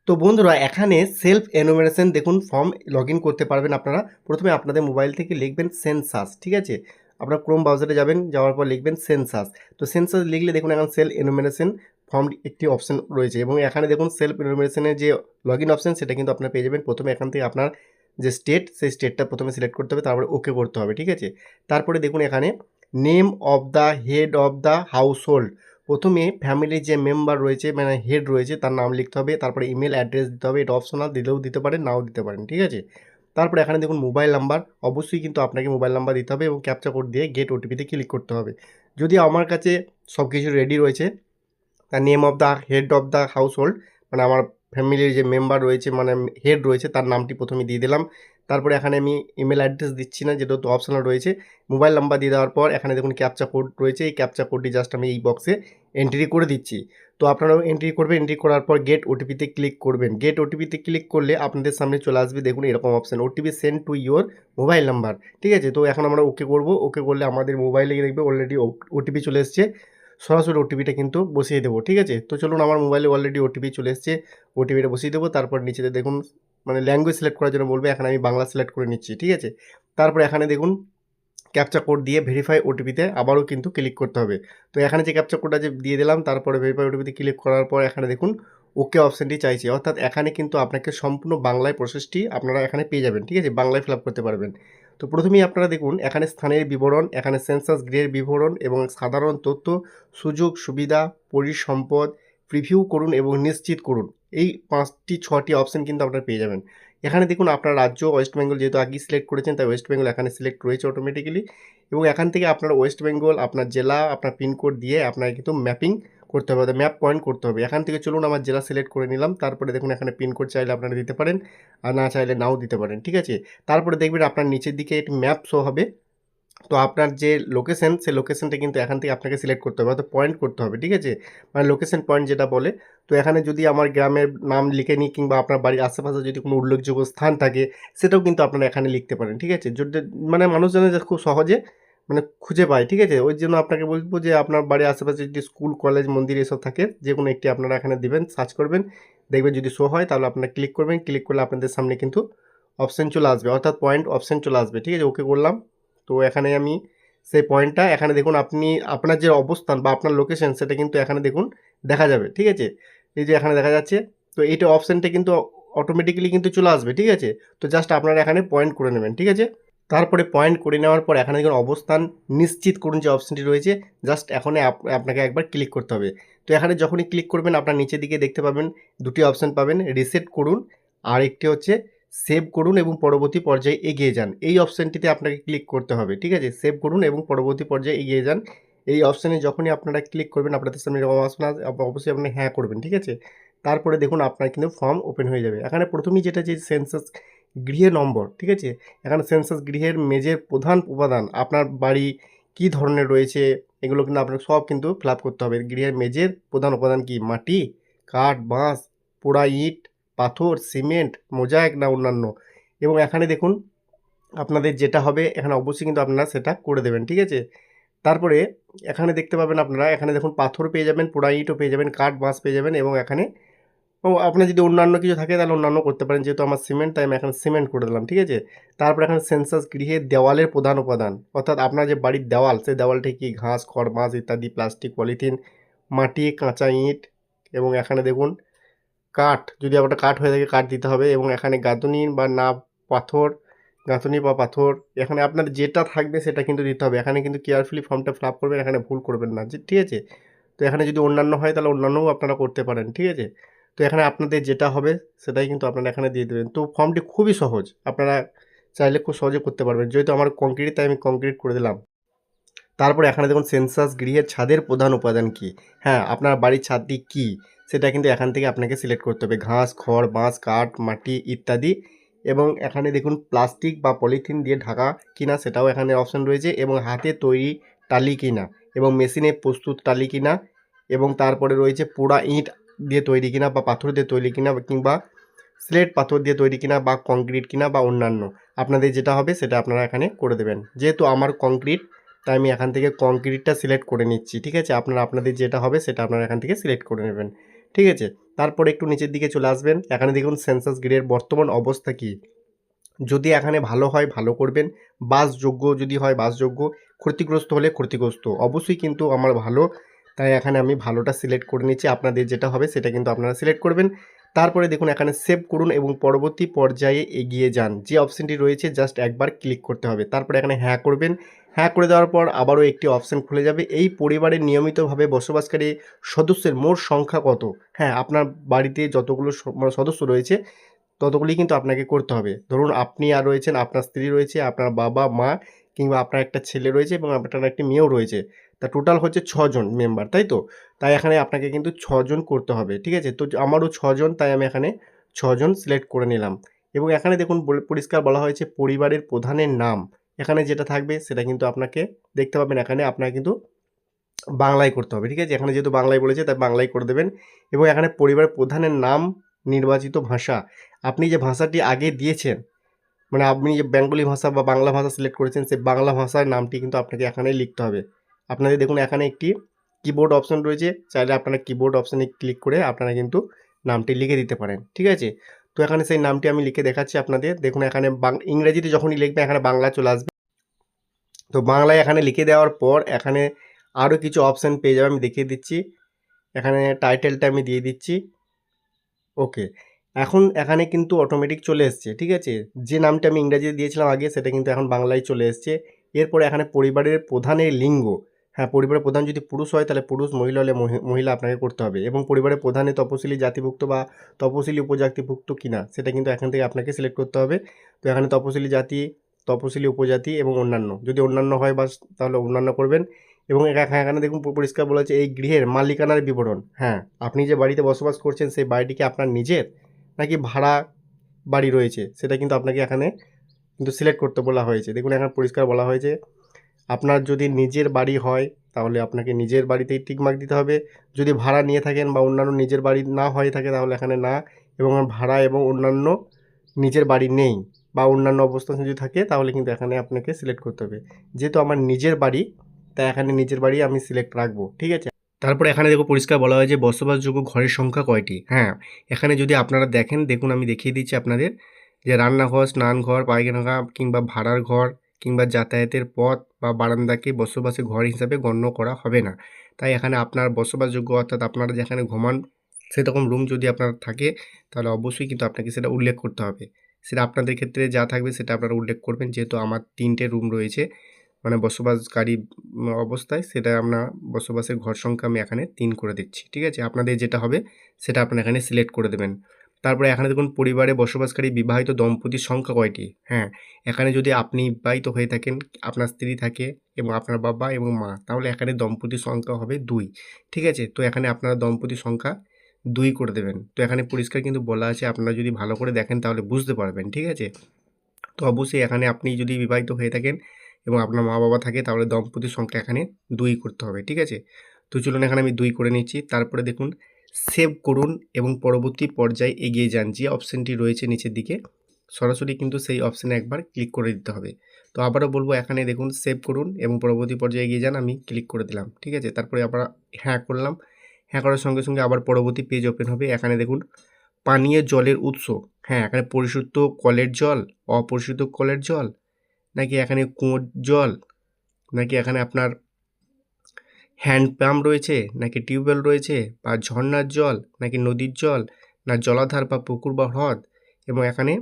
তো বন্ধুরা এখানে সেলফ এনুমারেশন দেখুন ফর্ম লগ ইন করতে পারবেন আপনারা। প্রথমে আপনাদের মোবাইল থেকে লিখবেন সেন্সাস, ঠিক আছে? আপনার ক্রোম ব্রাউজারে যাবেন, যাওয়ার পর লিখবেন সেন্সাস। তো সেন্সাস লিখলে দেখুন এখন সেলফ এনুমারেশন ফর্ম একটি অপশন রয়েছে এবং এখানে দেখুন সেলফ এনুমারেশনের যে লগ ইন অপশন সেটা কিন্তু আপনারা পেয়ে যাবেন। প্রথমে এখান থেকে আপনার যে স্টেট সেই স্টেটটা প্রথমে সিলেক্ট করতে হবে, তারপরে ওকে করতে হবে, ঠিক আছে? তারপরে দেখুন এখানে name of the head of the house hold, প্রথমে ফ্যামিলির যে মেম্বার রয়েছে মানে হেড রয়েছে তার নাম লিখতে হবে, তারপরে ইমেল অ্যাড্রেস দিতে হবে। এটা অপশনাল, দিলেও দিতে পারেন নাও দিতে পারেন, ঠিক আছে? তারপরে এখানে দেখুন মোবাইল নাম্বার, অবশ্যই কিন্তু আপনাকে মোবাইল নাম্বার দিতে হবে এবং ক্যাপচা কোড দিয়ে গেট ওটিপিতে ক্লিক করতে হবে। যদি আমার কাছে সব কিছু রেডি রয়েছে, তার name of the head of the house hold মানে আমার ফ্যামিলির যে মেম্বার রয়েছে মানে হেড রয়েছে তার নামটি প্রথমে দিয়ে দিলাম। তারপরে এখানে আমি ইমেল অ্যাড্রেস দিচ্ছি না, যেটা তো অপশনাল রয়েছে। মোবাইল নাম্বার দিয়ে দেওয়ার পর এখানে দেখুন ক্যাপচা কোড রয়েছে, এই ক্যাপচা কোডটি জাস্ট আমি এই বক্সে এন্ট্রি করে দিচ্ছি। তো আপনারাও এন্ট্রি করবেন, এন্ট্রি করার পর গেট ওটিপিতে ক্লিক করবেন। গেট ওটিপিতে ক্লিক করলে আপনাদের সামনে চলে আসবে দেখুন এরকম option, OTP send to your mobile number, ঠিক আছে? তো এখন আমরা ওকে করব, ওকে করলে আমাদের মোবাইলে দেখবে অলরেডি ওটিপি চলে এসছে। সরাসরি ওটিপিটা কিন্তু বসিয়ে দেবো, ঠিক আছে? তো চলুন, আমার মোবাইলে অলরেডি ওটিপি চলে এসছে, ওটিপিটা বসিয়ে দেবো। তারপর নিচেতে দেখুন মানে ল্যাঙ্গুয়েজ সিলেক্ট করার জন্য বলবে, এখানে আমি বাংলা সিলেক্ট করে নিচ্ছি, ঠিক আছে? তারপর এখানে দেখুন ক্যাপচা কোড দিয়ে ভেরিফাই ওটিপিতে আবারও কিন্তু ক্লিক করতে হবে। তো এখানে যে ক্যাপচা কোডটা যে দিয়ে দিলাম, তারপরে ভেরিফাই ওটিপিতে ক্লিক করার পর এখানে দেখুন ওকে অপশানটি চাইছে, অর্থাৎ এখানে কিন্তু আপনাকে সম্পূর্ণ বাংলায় প্রসেসটি আপনারা এখানে পেয়ে যাবেন, ঠিক আছে? বাংলায় ফিল আপ করতে পারবেন। তো প্রথমেই আপনারা দেখুন এখানে স্থানের বিবরণ, এখানে সেন্সাস গৃহের বিবরণ এবং সাধারণ তথ্য, সুযোগ সুবিধা, পরিসম্পদ, প্রিভিউ করুন এবং নিশ্চিত করুন। এই 5টি-6টি অপশান কিন্তু আপনারা পেয়ে যাবেন। এখানে দেখুন আপনার রাজ্য ওয়েস্ট বেঙ্গল, যেহেতু আগেই সিলেক্ট করেছেন তাই ওয়েস্ট বেঙ্গল এখানে সিলেক্ট রয়েছে অটোমেটিক্যালি। এবং এখান থেকে আপনার ওয়েস্ট বেঙ্গল, আপনার জেলা, আপনার পিনকোড দিয়ে আপনাকে কিন্তু ম্যাপিং করতে হবে, ম্যাপ পয়েন্ট করতে হবে। এখান থেকে চলুন আমার জেলা সিলেক্ট করে নিলাম, তারপরে দেখুন এখানে পিনকোড চাইলে আপনারা দিতে পারেন আর না চাইলে নাও দিতে পারেন, ঠিক আছে? তারপরে দেখবেন আপনার নিচের দিকে একটি ম্যাপ শো হবে। তো আপনার যে লোকেশন, সেই লোকেশনটা কিন্তু এখান থেকে আপনাকে সিলেক্ট করতে হবে, অর্থাৎ পয়েন্ট করতে হবে, ঠিক আছে? মানে লোকেশন পয়েন্ট যেটা বলে। তো এখানে যদি আমার গ্রামের নাম লিখে নিই কিংবা আপনার বাড়ির আশেপাশে যদি কোনো উল্লেখযোগ্য স্থান থাকে সেটাও কিন্তু আপনারা এখানে লিখতে পারেন, ঠিক আছে? যদি মানে মানুষজন যে খুব সহজে মানে খুঁজে পায়, ঠিক আছে? ওই জন্য আপনাকে বলবো যে আপনার বাড়ির আশেপাশে যদি স্কুল, কলেজ, মন্দির এসব থাকে যে কোনো একটি আপনারা এখানে দিবেন, সার্চ করবেন, দেখবেন যদি শো হয় তাহলে আপনারা ক্লিক করবেন। ক্লিক করলে আপনাদের সামনে কিন্তু অপশান চলে আসবে, অর্থাৎ পয়েন্ট অপশান চলে আসবে, ঠিক আছে? ওকে করলাম। তো এখানে আমি সেই পয়েন্টটা এখানে দেখুন আপনি আপনার যে অবস্থান বা আপনার লোকেশন সেটা কিন্তু এখানে দেখুন দেখা যাবে, ঠিক আছে? এই যে এখানে দেখা যাচ্ছে। তো এইটা অপশানটা কিন্তু অটোমেটিক্যালি কিন্তু চলে আসবে, ঠিক আছে? তো জাস্ট আপনারা এখানে পয়েন্ট করে নেবেন, ঠিক আছে? তারপরে পয়েন্ট করে নেওয়ার পর এখানে দেখুন অবস্থান নিশ্চিত করুন যে অপশানটি রয়েছে, জাস্ট এখানে আপনাকে একবার ক্লিক করতে হবে। তো এখানে যখনই ক্লিক করবেন আপনার নিচের দিকে দেখতে পাবেন দুটি অপশান পাবেন, রিসেট করুন আর একটি হচ্ছে সেভ করুন এবং পরবর্তী পর্যায়ে এগিয়ে যান। এই অপশানটিতে আপনাকে ক্লিক করতে হবে, ঠিক আছে? সেভ করুন এবং পরবর্তী পর্যায়ে এগিয়ে যান। এই অপশানে যখনই আপনারা ক্লিক করবেন আপনাদের সামনে এরকম অপশন অবশ্যই আপনি হ্যাঁ করবেন, ঠিক আছে? তারপরে দেখুন আপনার কিন্তু ফর্ম ওপেন হয়ে যাবে। এখানে প্রথমেই যেটা যে সেন্সাস গৃহের নম্বর, ঠিক আছে? এখানে সেন্সাস গৃহের মেঝের প্রধান উপাদান, আপনার বাড়ি কী ধরনের রয়েছে এগুলো কিন্তু আপনার সব কিন্তু ফিল আপ করতে হবে। গৃহের মেঝের প্রধান উপাদান কি? মাটি, কাঠ, বাঁশ, পোড়া ইট, পাথর, সিমেন্ট, মোজাইক না অন্যান্য। এবং এখানে দেখুন আপনাদের যেটা হবে এখানে অবশ্যই কিন্তু আপনারা সেটা করে দেবেন, ঠিক আছে? তারপরে এখানে দেখতে পাবেন আপনারা, এখানে দেখুন পাথর পেয়ে যাবেন, পোড়া ইটও পেয়ে যাবেন, কাঠ, বাঁশ পেয়ে যাবেন এবং এখানে আপনার যদি অন্যান্য কিছু থাকে তাহলে অন্যান্য করতে পারেন। যেহেতু আমার সিমেন্ট তাই আমি এখানে সিমেন্ট করে দিলাম, ঠিক আছে? তারপরে এখানে সেন্সাস গৃহের দেওয়ালের প্রধান উপাদান, অর্থাৎ আপনার যে বাড়ির দেওয়াল সেই দেওয়ালটি কি? ঘাস, খড়, বাঁশ ইত্যাদি, প্লাস্টিক, পলিথিন, মাটি, কাঁচা ইট এবং এখানে দেখুন কাঠ, যদি আপনার কাঠ হয়ে থাকে কাঠ দিতে হবে এবং এখানে গাঁথুনি বা না পাথর, গাঁথুনি বা পাথর, এখানে আপনার যেটা থাকবে সেটা কিন্তু দিতে হবে। এখানে কিন্তু কেয়ারফুলি ফর্মটা ফিল আপ করবেন, এখানে ভুল করবেন না, ঠিক আছে? তো এখানে যদি অন্যান্য হয় তাহলে অন্যান্যও আপনারা করতে পারেন, ঠিক আছে? তো এখানে আপনাদের যেটা হবে সেটাই কিন্তু আপনারা এখানে দিয়ে দেবেন। তো ফর্মটি খুবই সহজ, আপনারা চাইলে খুব সহজে করতে পারবেন। যেহেতু আমার কংক্রিট তাই আমি কংক্রিট করে দিলাম। তারপরে এখানে দেখুন সেন্সাস গৃহের ছাদের প্রধান উপাদান কি? হ্যাঁ, আপনার বাড়ির ছাদটি কি সেটা কিন্তু এখান থেকে আপনাকে সিলেক্ট করতে হবে। ঘাস, খড়, বাঁশ, কাঠ, মাটি ইত্যাদি। এবং এখানে দেখুন প্লাস্টিক বা পলিথিন দিয়ে ঢাকা কিনা সেটাও এখানে অপশান রয়েছে এবং হাতে তৈরি টালি কিনা এবং মেশিনে প্রস্তুত টালি কিনা এবং তারপরে রয়েছে পোড়া ইট দিয়ে তৈরি কিনা বা পাথর দিয়ে তৈরি কিনা কিংবা স্লেট পাথর দিয়ে তৈরি কিনা বা কংক্রিট কিনা বা অন্যান্য। আপনাদের যেটা হবে সেটা আপনারা এখানে করে দেবেন। যেহেতু আমার কংক্রিট তাই আমি এখান থেকে কংক্রিটটা সিলেক্ট করে নিচ্ছি, ঠিক আছে? আপনারা আপনাদের যেটা হবে সেটা আপনারা এখান থেকে সিলেক্ট করে নেবেন, ঠিক আছে। তারপরে একটু নিচের দিকে চলে আসবেন, এখানে দেখুন সেন্সাস গ্রেডের বর্তমান অবস্থা কী। যদি এখানে ভালো হয় ভালো করবেন, বাসযোগ্য যদি হয় বাসযোগ্য, ক্ষতিগ্রস্ত হলে ক্ষতিগ্রস্ত। অবশ্যই কিন্তু আমার ভালো, তাই এখানে আমি ভালোটা সিলেক্ট করে নিচ্ছি। আপনাদের যেটা হবে সেটা কিন্তু আপনারা সিলেক্ট করবেন। তারপরে দেখুন এখানে সেভ করুন এবং পরবর্তী পর্যায়ে এগিয়ে যান, যে অপশানটি রয়েছে জাস্ট একবার ক্লিক করতে হবে। তারপরে এখানে হ্যাঁ করবেন। হ্যাঁ করে দেওয়ার পর আবারও একটি অপশান খুলে যাবে, এই পরিবারের নিয়মিতভাবে বসবাসকারী সদস্যের মোট সংখ্যা কত। হ্যাঁ, আপনার বাড়িতে যতগুলো সদস্য রয়েছে ততগুলি কিন্তু আপনাকে করতে হবে। ধরুন আপনি আর রয়েছেন, আপনার স্ত্রী রয়েছে, আপনার বাবা, মা কিংবা আপনার একটা ছেলে রয়েছে এবং আপনার একটি মেয়েও রয়েছে। তা টোটাল হচ্ছে 6 জন মেম্বার, তাই তো? তাই এখানে আপনাকে কিন্তু 6 জন করতে হবে, ঠিক আছে? তো আমারও 6 জন, তাই আমি এখানে 6 জন সিলেক্ট করে নিলাম। এবং এখানে দেখুন পরিষ্কার বলা হয়েছে পরিবারের প্রধানের নাম। এখানে যেটা থাকবে সেটা কিন্তু আপনাকে দেখতে পাবেন, এখানে আপনার কিন্তু বাংলায় করতে হবে, ঠিক আছে? এখানে যেহেতু বাংলায় বলেছে তাই বাংলায় করে দেবেন। এবং এখানে পরিবারের প্রধানের নাম, নির্বাচিত ভাষা, আপনি যে ভাষাটি আগে দিয়েছেন, মানে আপনি যে বেঙ্গলি ভাষা বা বাংলা ভাষা সিলেক্ট করেছেন, সেই বাংলা ভাষার নামটি কিন্তু আপনাকে এখানেই লিখতে হবে। আপনাদের দেখুন এখানে একটি কিবোর্ড অপশন রয়েছে, চাইলে আপনারা কিবোর্ড অপশানে ক্লিক করে আপনারা কিন্তু নামটি লিখে দিতে পারেন, ঠিক আছে? তো এখানে সেই নামটি আমি লিখে দেখাচ্ছি আপনাদের। দেখুন এখানে ইংরেজিতে যখনই লিখবেন এখানে বাংলা চলে আসবে। তো বাংলায় এখানে লিখে দেওয়ার পর এখানে আরও কিছু অপশান পেয়ে যাবে, আমি দেখিয়ে দিচ্ছি। এখানে টাইটেলটা আমি দিয়ে দিচ্ছি, ওকে। এখন এখানে কিন্তু অটোমেটিক চলে এসছে, ঠিক আছে? যে নামটা আমি ইংরেজিতে দিয়েছিলাম আগে সেটা কিন্তু এখন বাংলায় চলে এসছে। এরপরে এখানে পরিবারের প্রধানের লিঙ্গ, হ্যাঁ, পরিবারের প্রধান যদি পুরুষ হয় তাহলে পুরুষ, মহিলা হলে মহিলা আপনাকে করতে হবে। এবং পরিবারের প্রধানে তপশিলি জাতিভুক্ত বা তপশিলি উপজাতিভুক্ত কিনা সেটা কিন্তু এখান থেকে আপনাকে সিলেক্ট করতে হবে। তো এখানে তপশিলি জাতি, তপশিলি উপজাতি এবং অন্যান্য, যদি অন্যান্য হয় বাস তাহলে অন্যান্য করবেন। এবং এখানে দেখুন পরিষ্কার বলা হচ্ছে এই গৃহের মালিকানার বিবরণ। হ্যাঁ, আপনি যে বাড়িতে বসবাস করছেন সেই বাড়িটি কি আপনার নিজের নাকি ভাড়া বাড়ি রয়েছে সেটা কিন্তু আপনাকে এখানে কিন্তু সিলেক্ট করতে বলা হয়েছে। দেখুন এখানে পরিষ্কার বলা হয়েছে আপনার যদি নিজের বাড়ি হয় তাহলে আপনাকে নিজের বাড়িতেই টিক মার্ক দিতে হবে। যদি ভাড়া নিয়ে থাকেন বা অন্যান্য নিজের বাড়ি না হয়ে থাকে তাহলে এখানে না, এবং ভাড়া এবং অন্যান্য নিজের বাড়ি নেই বা অন্যান্য অবস্থান যদি থাকে তাহলে কিন্তু এখানে আপনাকে সিলেক্ট করতে হবে। যেহেতু আমার নিজের বাড়ি তাই এখানে নিজের বাড়ি আমি সিলেক্ট রাখবো, ঠিক আছে? তারপরে এখানে দেখো পরিষ্কার বলা হয়েছে বসবাসযোগ্য ঘরের সংখ্যা কয়টি। হ্যাঁ, এখানে যদি আপনারা দেখেন, দেখুন আমি দেখিয়ে দিচ্ছি আপনাদের, যে রান্নাঘর, স্নানঘর, পায়খানা কিংবা ভাড়ার ঘর কিংবা যাতায়াতের পথ বা বারান্দাকে বসবাসের ঘর হিসাবে গণ্য করা হবে না। তাই এখানে আপনার বসবাসযোগ্য অর্থাৎ আপনারা যেখানে ঘুমান সেরকম রুম যদি আপনার থাকে তাহলে অবশ্যই কিন্তু আপনাকে সেটা উল্লেখ করতে হবে। সেটা আপনাদের ক্ষেত্রে যা থাকবে সেটা আপনারা উল্লেখ করবেন। যেহেতু আমার 3টে রুম রয়েছে মানে বসবাসকারী অবস্থায়, সেটা আমরা বসবাসের ঘর সংখ্যা আমি এখানে 3 করে দিচ্ছি, ঠিক আছে? আপনাদের যেটা হবে সেটা আপনারা এখানে সিলেক্ট করে দেবেন। তারপরে এখানে দেখুন পরিবারে বসবাসকারী বিবাহিত দম্পতির সংখ্যা কয়টি। হ্যাঁ, এখানে যদি আপনি বিবাহিত হয়ে থাকেন, আপনার স্ত্রী থাকে এবং আপনার বাবা এবং মা, তাহলে এখানে দম্পতির সংখ্যা হবে 2, ঠিক আছে? তো এখানে আপনারা দম্পতির সংখ্যা 2 করে দেবেন। তো এখানে পরিষ্কার কিন্তু বলা আছে, আপনারা যদি ভালো করে দেখেন তাহলে বুঝতে পারবেন, ঠিক আছে? তো অবশ্যই এখানে আপনি যদি বিবাহিত হয়ে থাকেন এবং আপনার মা বাবা থাকে তাহলে দম্পতির সংখ্যা এখানে 2 করতে হবে, ঠিক আছে? তো চলুন এখানে আমি 2 করে নিচ্ছি। তারপরে দেখুন সেভ করুন এবং পরবর্তী পর্যায়ে এগিয়ে যান, যে অপশানটি রয়েছে নিচের দিকে সরাসরি কিন্তু সেই অপশানে একবার ক্লিক করে দিতে হবে। তো আবারও বলবো, এখানে দেখুন সেভ করুন এবং পরবর্তী পর্যায়ে এগিয়ে যান, আমি ক্লিক করে দিলাম, ঠিক আছে? তারপরে আবার হ্যাঁ করলাম। হ্যাঁ করার সঙ্গে সঙ্গে আবার পরবর্তী পেজ ওপেন হবে। এখানে দেখুন পানীয় জলের উৎস, হ্যাঁ, এখানে পরিশুদ্ধ কলের জল, অপরিশুদ্ধ কলের জল, নাকি এখানে কুয়োর জল, নাকি এখানে আপনার হ্যান্ড পাম্প রয়েছে, নাকি টিউবওয়েল রয়েছে, বা ঝর্ণার জল, নাকি নদীর জল, না জলাধার বা পুকুর বা হ্রদ, এবং এখানে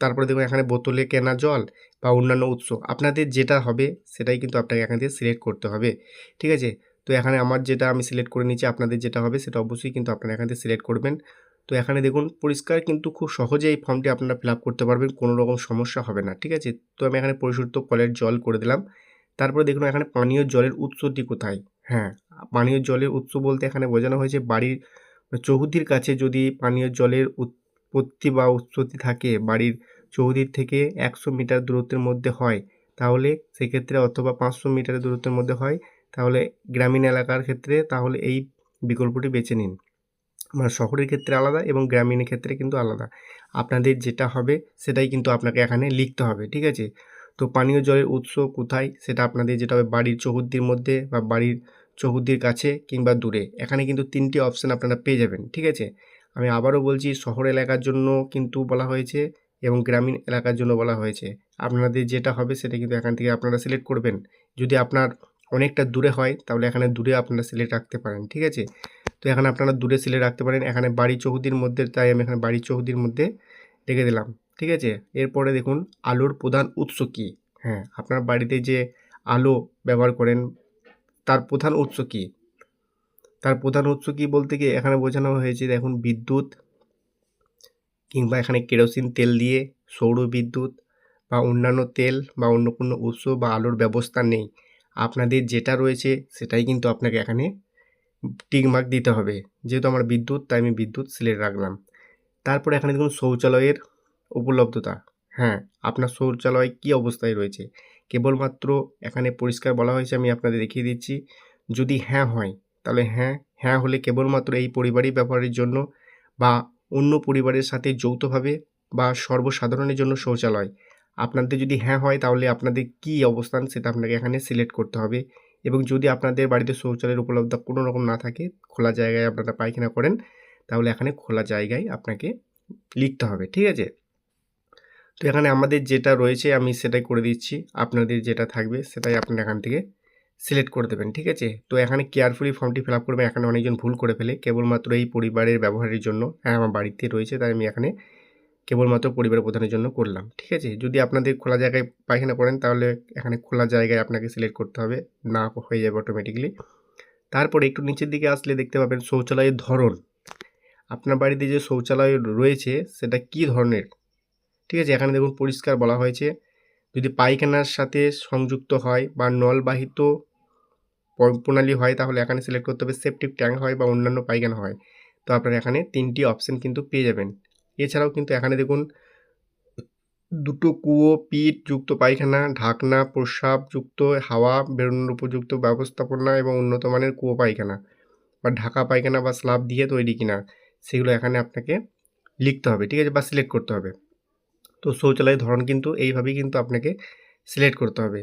তারপরে দেখুন এখানে বোতলে কেনা জল বা অন্যান্য উৎস, আপনাদের যেটা হবে সেটাই কিন্তু আপনাকে এখান থেকে সিলেক্ট করতে হবে, ঠিক আছে? তো এখানে আমার যেটা আমি সিলেক্ট করে নিচ্ছি, আপনাদের যেটা হবে সেটা অবশ্যই কিন্তু আপনারা এখান থেকে সিলেক্ট করবেন। তো এখানে দেখুন পরিষ্কার কিন্তু খুব সহজে এই ফর্মটি আপনারা ফিল আপ করতে পারবেন, কোনো রকম সমস্যা হবে না, ঠিক আছে? তো আমি এখানে পরিশুদ্ধ কলের জল করে দিলাম। তারপরে দেখুন এখানে পানীয় জলের উৎসটি কোথায়। হ্যাঁ, পানীয় জলের উৎস বলতে এখানে বোঝানো হয়েছে বাড়ির চৌহদ্দির কাছে যদি পানীয় জলের উৎপত্তি বা উৎসটি থাকে, বাড়ির চৌহদ্দির থেকে 100 মিটার দূরত্বের মধ্যে হয় তাহলে সেক্ষেত্রে, অথবা 500 মিটার দূরত্বের মধ্যে হয় তাহলে, গ্রামীণ এলাকার ক্ষেত্রে তাহলে এই বিকল্পটি বেছে নিন। মানে শহরের ক্ষেত্রে আলাদা এবং গ্রামীণের ক্ষেত্রে কিন্তু আলাদা। আপনাদের যেটা হবে সেটাই কিন্তু আপনাকে এখানে লিখতে হবে, ঠিক আছে? তো পানীয় জলের উৎস কোথায় সেটা আপনাদের যেটা হবে বাড়ির চৌহদ্দির মধ্যে বা বাড়ির চৌহদ্দির কাছে কিংবা দূরে, এখানে কিন্তু 3টি অপশান আপনারা পেয়ে যাবেন, ঠিক আছে। আমি আবারও বলছি, শহর এলাকার জন্য কিন্তু বলা হয়েছে এবং গ্রামীণ এলাকার জন্য বলা হয়েছে। আপনাদের যেটা হবে সেটা কিন্তু এখান থেকে আপনারা সিলেক্ট করবেন। যদি আপনার অনেকটা দূরে হয় তাহলে এখানে দূরে আপনারা সিলেক্ট রাখতে পারেন, ঠিক আছে। তো এখানে আপনারা দূরে সিলেক্ট রাখতে পারেন, এখানে বাড়ি চৌহদ্দির মধ্যে, তাই আমি এখানে বাড়ি চৌহদ্দির মধ্যে রেখে দিলাম, ঠিক আছে। এরপরে দেখুন আলোর প্রধান উৎস কী। হ্যাঁ, আপনার বাড়িতে যে আলো ব্যবহার করেন তার প্রধান উৎস কী? তার প্রধান উৎস কী বলতে গিয়ে এখানে বোঝানো হয়েছে, দেখুন বিদ্যুৎ কিংবা এখানে কেরোসিন তেল দিয়ে, সৌর বিদ্যুৎ বা অন্যান্য তেল বা অন্য কোনো উৎস বা আলোর ব্যবস্থা নেই। আপনাদের যেটা রয়েছে সেটাই কিন্তু আপনাকে এখানে টিক মার্ক দিতে হবে। যেহেতু আমার বিদ্যুৎ, তাই আমি বিদ্যুৎ সিলেক্ট রাখলাম। তারপরে এখানে দেখুন শৌচালয়ের উপলব্ধতা। হ্যাঁ, আপনার শৌচালয় কী অবস্থায় রয়েছে কেবলমাত্র এখানে পরিষ্কার বলা হয়েছে, আমি আপনাদের দেখিয়ে দিচ্ছি। যদি হ্যাঁ হয় তাহলে হ্যাঁ, হ্যাঁ হলে কেবলমাত্র এই পরিবারই ব্যবহারের জন্য বা অন্য পরিবারের সাথে যৌথভাবে বা সর্বসাধারণের জন্য শৌচালয়। আপনাদের যদি হ্যাঁ হয় তাহলে আপনাদের কী অবস্থান সেটা আপনাকে এখানে সিলেক্ট করতে হবে। এবং যদি আপনাদের বাড়িতে শৌচালয়ের উপলব্ধতা কোনো রকম না থাকে, খোলা জায়গায় আপনারা পায়খানা করেন, তাহলে এখানে খোলা জায়গায় আপনাকে লিখতে হবে, ঠিক আছে। তো এখানে আমাদের যেটা রয়েছে আমি সেটাই করে দিচ্ছি, আপনাদের যেটা থাকবে সেটাই আপনারা এখান থেকে সিলেক্ট করে দেবেন, ঠিক আছে। তো এখানে কেয়ারফুলি ফর্মটি ফিল আপ করবেন। এখানে অনেকজন ভুল করে ফেলে, কেবলমাত্র এই পরিবারের ব্যবহারের জন্য। হ্যাঁ, আমার বাড়িতে রয়েছে তাই আমি এখানে কেবলমাত্র পরিবারের প্রধানের জন্য করলাম, ঠিক আছে। যদি আপনাদের খোলা জায়গায় পায়খানা করেন তাহলে এখানে খোলা জায়গায় আপনাকে সিলেক্ট করতে হবে, না হয়ে যাবে অটোমেটিক্যালি। তারপরে একটু নিচের দিকে আসলে দেখতে পাবেন শৌচালয়ের ধরন। আপনার বাড়িতে যে শৌচালয় রয়েছে সেটা কী ধরনের, ঠিক আছে। এখানে দেখুন পরিষ্কার বলা হয়েছে, যদি পায়খানার সাথে সংযুক্ত হয় বা নলবাহিত প্রণালী হয় তাহলে এখানে সিলেক্ট করতে হবে, সেপটিক ট্যাঙ্ক হয় বা অন্যান্য পায়খানা হয়। তো আপনারা এখানে 3টি অপশান কিন্তু পেয়ে যাবেন। এছাড়াও কিন্তু এখানে দেখুন দুটো কুয়ো, পিট যুক্ত পায়খানা, ঢাকনা, প্রস্রাবযুক্ত হাওয়া বেরোনোর উপযুক্ত ব্যবস্থাপনা এবং উন্নত মানের কুয়ো পায়খানা বা ঢাকা পায়খানা বা স্ল্যাব দিয়ে তৈরি কিনা, সেগুলো এখানে আপনাকে লিখতে হবে, ঠিক আছে, বা সিলেক্ট করতে হবে। তো শৌচালয়ের ধরন কিন্তু এইভাবেই কিন্তু আপনাকে সিলেক্ট করতে হবে।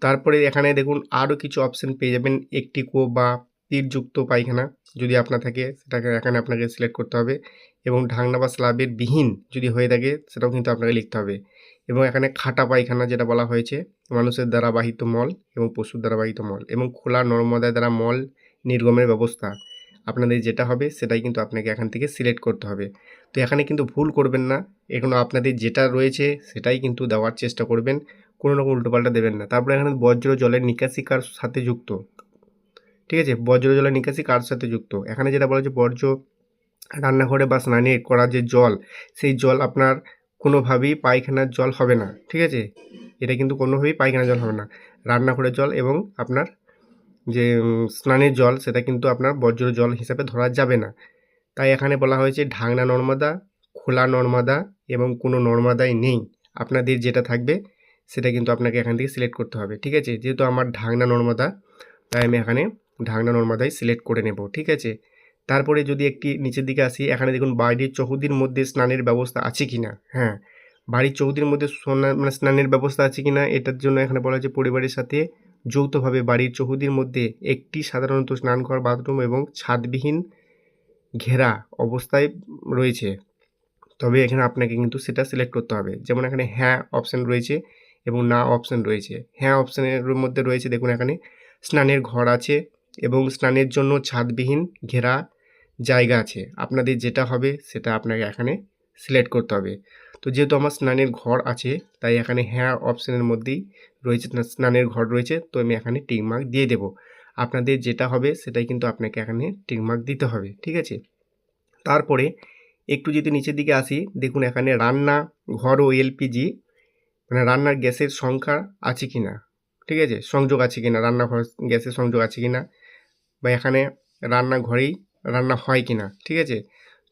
তারপরে এখানে দেখুন আরও কিছু অপশান পেয়ে যাবেন, একটি কুয়ো বা পিটযুক্ত পায়খানা যদি আপনার থাকে সেটাকে এখানে আপনাকে সিলেক্ট করতে হবে, এবং ঢাকনা বা স্ল্যাবের বিহীন যদি হয়ে থাকে সেটাও কিন্তু আপনাকে লিখতে হবে। এবং এখানে খাটা পায়খানা যেটা বলা হয়েছে, মানুষের দ্বারা বাহিত মল এবং পশুর দ্বারা বাহিত মল এবং খোলা নর্মদার দ্বারা মল নির্গমের ব্যবস্থা, আপনাদের যেটা হবে সেটাই কিন্তু আপনাকে এখান থেকে সিলেক্ট করতে হবে। তো এখানে কিন্তু ভুল করবেন না, এখনও আপনাদের যেটা রয়েছে সেটাই কিন্তু দেওয়ার চেষ্টা করবেন, কোনো রকম উল্টোপাল্টা দেবেন না। তারপরে এখানে বজ্র জলের নিকাশি কার সাথে যুক্ত, ঠিক আছে, বজ্র জলের নিকাশি কার সাথে যুক্ত। এখানে যেটা বলা হচ্ছে বর্জ্য রান্নাঘরে বা স্নানে করা যে জল, সেই জল আপনার কোনোভাবেই পায়খানার জল হবে না, ঠিক আছে। এটা কিন্তু কোনোভাবেই পায়খানার জল হবে না। রান্নাঘরের জল এবং আপনার যে স্নানের জল সেটা কিন্তু আপনার বজ্র জল হিসাবে ধরা যাবে না। তাই এখানে বলা হয়েছে ঢাকনা নর্মদা, খোলা নর্মদা এবং কোনো নর্মদাই নেই। আপনাদের যেটা থাকবে সেটা কিন্তু আপনাকে এখান থেকে সিলেক্ট করতে হবে, ঠিক আছে। যেহেতু আমার ঢাকনা নর্মদা, তাই আমি এখানে ঢাকনা নর্মদাই সিলেক্ট করে নেব, ঠিক আছে। তারপরে যদি একটি নিচের দিকে আসি, এখানে দেখুন বাড়ির চৌহদ্দির মধ্যে স্নানের ব্যবস্থা আছে কি না। হ্যাঁ, বাড়ির চৌহদ্দির মধ্যে মানে স্নানের ব্যবস্থা আছে কি না, এটার জন্য এখানে বলা হয়েছে পরিবারের সাথে যৌথভাবে বাড়ির চৌহদ্দির মধ্যে একটি সাধারণত স্নানঘর, বাথরুম এবং ছাদবিহীন ঘেরা অবস্থায় রয়েছে, তবে এখানে আপনাকে কিন্তু সেটা সিলেক্ট করতে হবে। যেমন এখানে হ্যাঁ অপশান রয়েছে এবং না অপশান রয়েছে। হ্যাঁ অপশানের মধ্যে রয়েছে, দেখুন এখানে স্নানের ঘর আছে এবং স্নানের জন্য ছাদবিহীন ঘেরা জায়গা আছে। আপনাদের যেটা হবে সেটা আপনাকে এখানে সিলেক্ট করতে হবে। তো যেহেতু আমার স্নানের ঘর আছে তাই এখানে হ্যাঁ অপশানের মধ্যেই রয়েছে, স্নানের ঘর রয়েছে, তো আমি এখানে টিক মার্ক দিয়ে দেবো। আপনাদের যেটা হবে সেটাই কিন্তু আপনাকে এখানে টিক মার্ক দিতে হবে, ঠিক আছে। তারপরে একটু যদি নিচের দিকে আসি, দেখুন এখানে রান্না ঘর ও এলপিজি মানে রান্নার গ্যাসের সংখ্যা আছে কি না, ঠিক আছে, সংযোগ আছে কি না, রান্নাঘর গ্যাসের সংযোগ আছে কি না, বা এখানে রান্নাঘরেই রান্না হয় কি না, ঠিক আছে।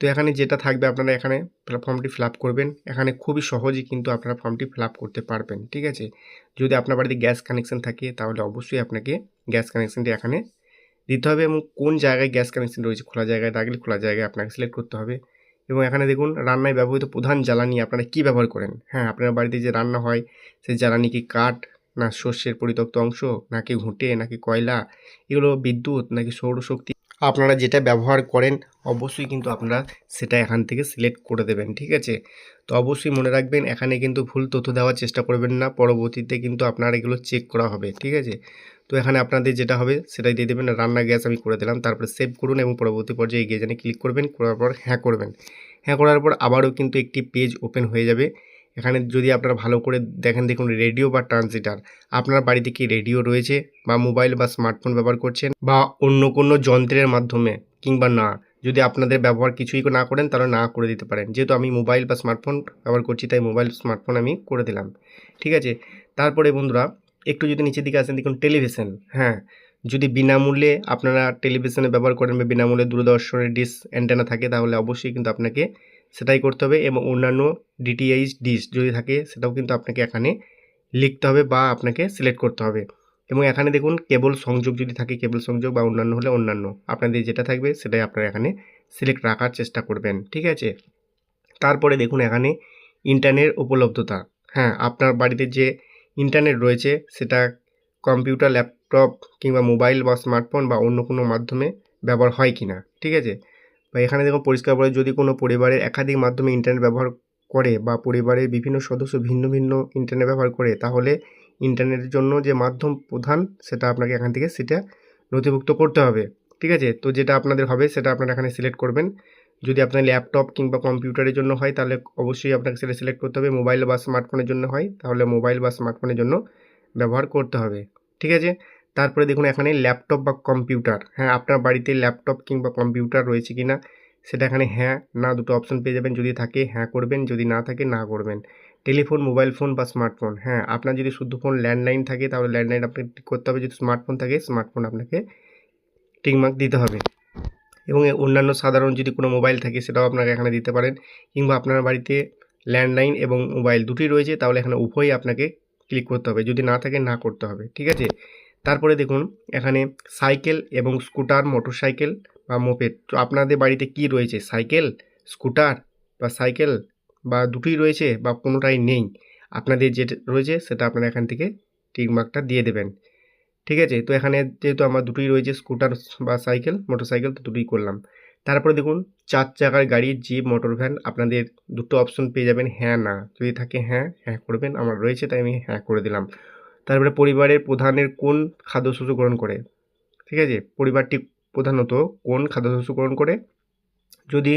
তো এখানে যেটা থাকবে আপনারা এখানে ফর্মটি ফিল আপ করবেন। এখানে খুবই সহজেই কিন্তু আপনারা ফর্মটি ফিল আপ করতে পারবেন, ঠিক আছে। যদি আপনার বাড়িতে গ্যাস কানেকশান থাকে তাহলে অবশ্যই আপনাকে গ্যাস কানেকশানটি এখানে দিতে হবে, এবং কোন জায়গায় গ্যাস কানেকশান রয়েছে, খোলা জায়গায় থাকলে খোলা জায়গায় আপনাকে সিলেক্ট করতে হবে। এবং এখানে দেখুন রান্নায় ব্যবহৃত প্রধান জ্বালানি আপনারা কী ব্যবহার করেন। হ্যাঁ, আপনার বাড়িতে যে রান্না হয় সেই জ্বালানি কি কাঠ না শস্যের পরিত্যক্ত অংশ, নাকি ঘুঁটে, নাকি কয়লা, এগুলো বিদ্যুৎ নাকি সৌরশক্তি, আপনারা যেটা ব্যবহার করেন অবশ্যই কিন্তু আপনারা সেটা এখান থেকে সিলেক্ট করে দেবেন। ঠিক আছে, তো অবশ্যই মনে রাখবেন এখানে কিন্তু ভুল তথ্য দেওয়ার চেষ্টা করবেন না, পরবর্তীতে কিন্তু আপনার এগুলো চেক করা হবে। ঠিক আছে, তো এখানে আপনাদের যেটা হবে সেটাই দিয়ে দেবেন। রান্না গ্যাস আমি করে দিলাম, তারপরে সেভ করুন এবং পরবর্তী পর্যায়ে এগিয়ে জানে ক্লিক করবেন, করার পর হ্যাঁ করবেন। হ্যাঁ করার পর আবারও কিন্তু একটি পেজ ওপেন হয়ে যাবে। এখানে যদি আপনারা ভালো করে দেখেন, দেখুন রেডিও বা ট্রান্সমিটার, আপনার বাড়িতে কি রেডিও রয়েছে বা মোবাইল বা স্মার্টফোন ব্যবহার করছেন বা অন্য কোনো যন্ত্রের মাধ্যমে, কিংবা না, যদি আপনাদের ব্যবহার কিছুই না করেন তাহলে না করে দিতে পারেন। যেহেতু আমি মোবাইল বা স্মার্টফোন ব্যবহার করছি তাই মোবাইল স্মার্টফোন আমি করে দিলাম। ঠিক আছে, তারপরে বন্ধুরা একটু যদি নিচের দিকে আসেন, দেখুন টেলিভিশন। হ্যাঁ, যদি বিনামূল্যে আপনারা টেলিভিশনে ব্যবহার করেন বা বিনামূল্যে দূরদর্শনের ডিশ অ্যান্টেনা থাকে তাহলে অবশ্যই কিন্তু আপনাকে সেটাই করতে হবে, এবং অন্যান্য ডিটিএইচ ডিশ যদি থাকে সেটাও কিন্তু আপনাকে এখানে লিখতে হবে বা আপনাকে সিলেক্ট করতে হবে। এবং এখানে দেখুন কেবল সংযোগ যদি থাকে কেবল সংযোগ, বা অন্যান্য হলে অন্যান্য, আপনাদের যেটা থাকবে সেটাই আপনারা এখানে সিলেক্ট রাখার চেষ্টা করবেন। ঠিক আছে, তারপরে দেখুন এখানে ইন্টারনেট উপলব্ধতা। হ্যাঁ, আপনার বাড়িতে যে ইন্টারনেট রয়েছে সেটা কম্পিউটার, ল্যাপটপ কিংবা মোবাইল বা স্মার্টফোন বা অন্য কোনো মাধ্যমে ব্যবহার হয় কি না। ঠিক আছে, বা এখানে দেখুন পরিষ্কার বলে, যদি কোনো পরিবারের একাধিক মাধ্যমে ইন্টারনেট ব্যবহার করে বা পরিবারের বিভিন্ন সদস্য ভিন্ন ভিন্ন ইন্টারনেট ব্যবহার করে, তাহলে ইন্টারনেটের জন্য যে মাধ্যম প্রধান সেটা আপনাকে এখান থেকে সেটা নথিভুক্ত করতে হবে। ঠিক আছে, তো যেটা আপনাদের হবে সেটা আপনারা এখানে সিলেক্ট করবেন। যদি আপনার ল্যাপটপ কিংবা কম্পিউটারের জন্য হয় তাহলে অবশ্যই আপনাকে সেটা সিলেক্ট করতে হবে। মোবাইল বা স্মার্টফোনের জন্য হয় তাহলে মোবাইল বা স্মার্টফোনের জন্য ব্যবহার করতে হবে। ঠিক আছে, তারপরে দেখুন এখানে ল্যাপটপ বা কম্পিউটার। হ্যাঁ, আপনার বাড়িতে ল্যাপটপ কিংবা কম্পিউটার রয়েছে কি না সেটা এখানে হ্যাঁ না দুটো অপশন পেয়ে যাবেন। যদি থাকে হ্যাঁ করবেন, যদি না থাকে না করবেন। টেলিফোন, মোবাইল ফোন বা স্মার্টফোন। হ্যাঁ, আপনার যদি শুধু ফোন ল্যান্ডলাইন থাকে তাহলে ল্যান্ডলাইন আপনাকে টিক করতে হবে, যদি স্মার্টফোন থাকে স্মার্টফোন আপনাকে টিকমার্ক দিতে হবে। এবং অন্যান্য সাধারণ যদি কোনো মোবাইল থাকে সেটাও আপনারা এখানে দিতে পারেন, কিংবা আপনার বাড়িতে ল্যান্ডলাইন এবং মোবাইল দুটোই রয়েছে তাহলে এখানে উভয়ই আপনাকে ক্লিক করতে হবে, যদি না থাকে না করতে হবে। ঠিক আছে, তারপরে দেখুন এখানে সাইকেল এবং স্কুটার, মোটরসাইকেল বা মোপেড। তো আপনাদের বাড়িতে কি রয়েছে, সাইকেল, স্কুটার বা সাইকেল, বা দুটোই রয়েছে বা কোনোটাই নেই, আপনাদের যেটা রয়েছে সেটা আপনারা এখান থেকে টিকমার্কটা দিয়ে দেবেন। ঠিক আছে, তো এখানে যেহেতু আমার দুটোই রয়েছে স্কুটার বা সাইকেল, মোটরসাইকেল, তো দুটোই করলাম। তারপরে দেখুন 4 চাকার গাড়ি, জিপ, মোটর ভ্যান, আপনাদের দুটো অপশন পেয়ে যাবেন হ্যাঁ না, যদি থাকে হ্যাঁ হ্যাঁ করবেন, আমার রয়েছে তাই আমি হ্যাঁ করে দিলাম। তারপরে পরিবারের প্রধানের কোন খাদ্যশস্য গ্রহণ করে। ঠিক আছে, পরিবারটি প্রধানত কোন খাদ্যশস্য গ্রহণ করে, যদি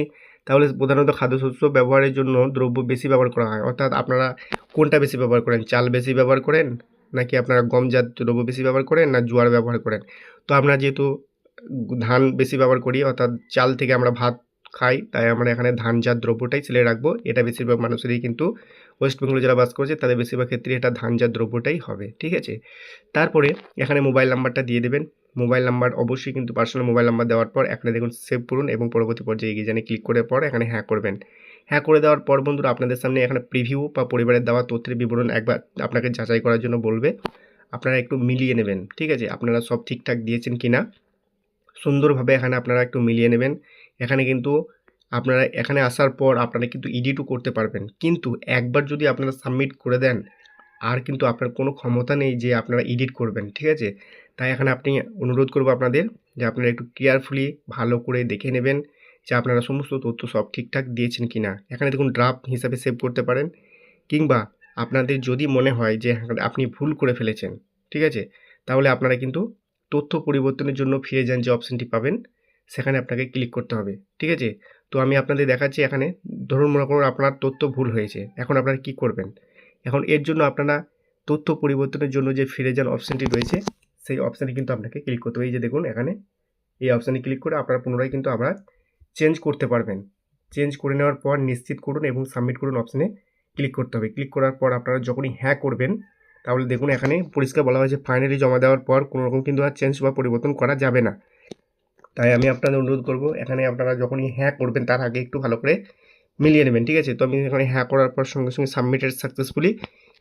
তাহলে প্রধানত খাদ্যশস্য ব্যবহারের জন্য দ্রব্য বেশি ব্যবহার করা হয়, অর্থাৎ আপনারা কোনটা বেশি ব্যবহার করেন, চাল বেশি ব্যবহার করেন নাকি আপনারা গমজাত দ্রব্য বেশি ব্যবহার করেন না জোয়ার ব্যবহার করেন। তো আমরা যেহেতু ধান বেশি ব্যবহার করি, অর্থাৎ চাল থেকে আমরা ভাত খাই, তাই আমরা এখানে ধানজাত দ্রব্যটাই সিলেক্ট রাখবো। এটা বেশিরভাগ মানুষেরই কিন্তু ওয়েস্ট বেঙ্গলে যারা বাস করছে তাদের বেশিরভাগ ক্ষেত্রে এটা ধানজাত দ্রব্যটাই হবে। ঠিক আছে, তারপরে এখানে মোবাইল নাম্বারটা দিয়ে দেবেন। মোবাইল নাম্বার অবশ্যই কিন্তু পার্সোনাল মোবাইল নাম্বার দেওয়ার পর এখানে দেখুন সেভ করুন এবং পরবর্তী পর্যায়ে এগিয়ে জানে ক্লিক করার পর এখানে হ্যাঁ করবেন। হ্যাঁ করে দেওয়ার পর বন্ধুরা আপনাদের সামনে এখানে প্রিভিউ বা পরিবারের দেওয়া তথ্যের বিবরণ একবার আপনাকে যাচাই করার জন্য বলবে, আপনারা একটু মিলিয়ে নেবেন। ঠিক আছে, আপনারা সব ঠিকঠাক দিয়েছেন কি না সুন্দরভাবে এখানে আপনারা একটু মিলিয়ে নেবেন। এখানে কিন্তু আপনারা এখানে আসার পর আপনারা কিন্তু এডিটও করতে পারবেন, কিন্তু একবার যদি আপনারা সাবমিট করে দেন আর কিন্তু আপনার কোনো ক্ষমতা নেই যে আপনারা এডিট করবেন। ঠিক আছে, তাই এখানে আপনি অনুরোধ করব আপনাদের যে আপনারা একটু কেয়ারফুলি ভালো করে দেখে নেবেন যে আপনারা সমস্ত তথ্য সব ঠিকঠাক দিয়েছেন কি না। এখানে দেখুন ড্রাফট হিসাবে সেভ করতে পারেন, কিংবা আপনাদের যদি মনে হয় যে আপনি ভুল করে ফেলেছেন, ঠিক আছে, তাহলে আপনারা কিন্তু তথ্য পরিবর্তনের জন্য ফিরে যান যে অপশানটি পাবেন সেখানে আপনাকে ক্লিক করতে হবে। ঠিক আছে, তো আমি আপনাদের দেখাচ্ছি এখানে, ধরুন মনে করুন আপনার তথ্য ভুল হয়েছে, এখন আপনারা কি করবেন। এখন এর জন্য আপনারা তথ্য পরিবর্তনের জন্য যে ফিরে যান অপশানটি রয়েছে সেই অপশানে কিন্তু আপনাকে ক্লিক করতে হবে। এই যে দেখুন এখানে এই অপশানে ক্লিক করে আপনারা পুনরায় কিন্তু আবার চেঞ্জ করতে পারবেন। চেঞ্জ করে নেওয়ার পর নিশ্চিত করুন এবং সাবমিট করুন অপশানে ক্লিক করতে হবে। ক্লিক করার পর আপনারা যখনই হ্যাঁ করবেন তাহলে দেখুন এখানে পরিষ্কার বলা হয়েছে ফাইনালি জমা দেওয়ার পর কোনো রকম কিন্তু আর চেঞ্জ বা পরিবর্তন করা যাবে না। তাই আমি আপনাদের অনুরোধ করব এখানে আপনারা যখনই হ্যাঁ করবেন তার আগে একটু ভালো করে মিলিয়ে নেবেন। ঠিক আছে, তো আমি এখানে হ্যাঁ করার পর সঙ্গে সঙ্গে সাবমিটেড সাকসেসফুলি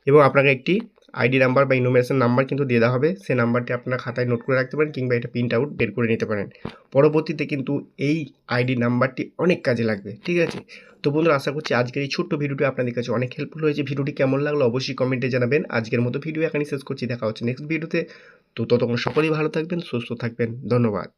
এবং আপনাকে একটি আইডি নাম্বার বা ইনুমারেশন নাম্বার কিন্তু দিয়ে দেওয়া হবে। সেই নাম্বারটি আপনার খাতায় নোট করে রাখতে পারেন কিংবা এটা প্রিন্ট আউট বের করে নিতে পারেন। পরবর্তীতে কিন্তু এই আইডি নাম্বারটি অনেক কাজে লাগবে, ঠিক আছে? তো বন্ধুরা, আশা করছি আজকের এই ছোট্ট ভিডিওটি আপনাদের কাছে অনেক হেল্পফুল হয়েছে। ভিডিওটি কেমন লাগলো অবশ্যই কমেন্টে জানাবেন। আজকের মতো ভিডিও এখানেই শেষ করছি, দেখা হচ্ছে নেক্সট ভিডিওতে। তো ততক্ষণ সকলেই ভালো থাকবেন, সুস্থ থাকবেন। ধন্যবাদ।